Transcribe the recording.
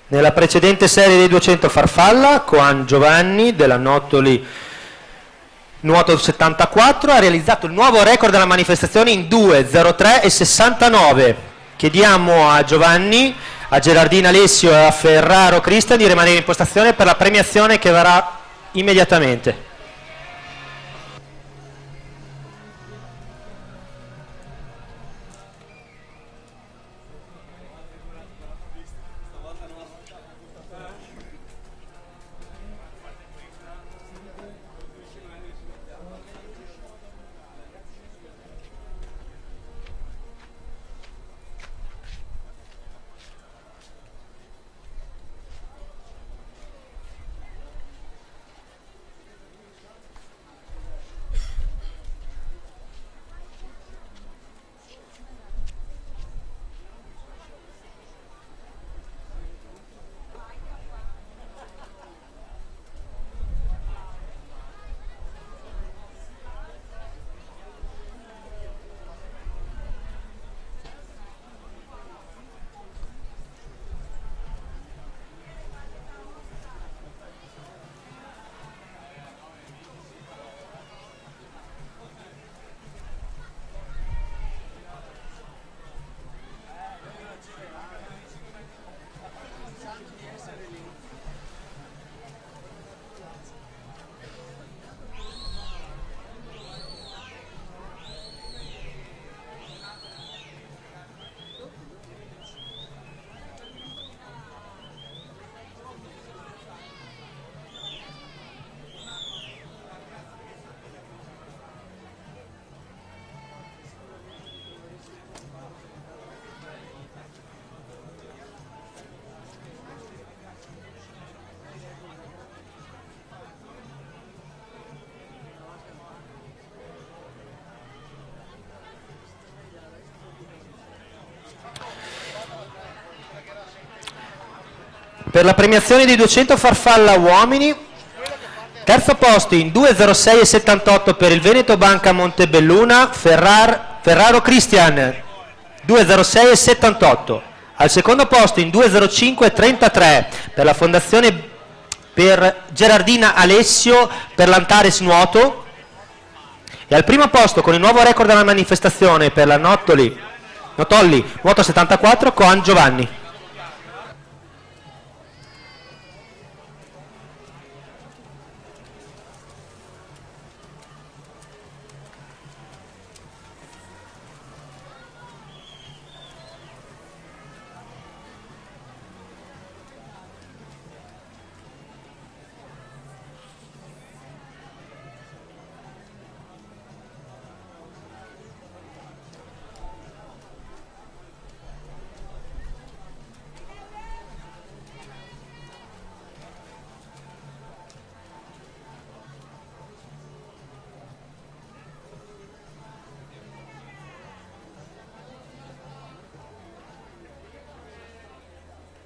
Nella precedente serie dei 200 farfalla, Coan Giovanni della Nottoli Nuoto 74 ha realizzato il nuovo record della manifestazione in 2:03 e 69. Chiediamo a Giovanni, a Gerardina Alessio e a Ferraro Cristian di rimanere in postazione per la premiazione che verrà immediatamente. Per la premiazione di 200 farfalla uomini, terzo posto in 2:06 e 78 per il Veneto Banca Montebelluna, Ferraro Cristian, 2:06 e 78. Al secondo posto in 2:05 e 33 per la Fondazione per Gerardina Alessio per l'Antares Nuoto. E al primo posto con il nuovo record della manifestazione per la Notolli Nuoto 74, Coan Giovanni.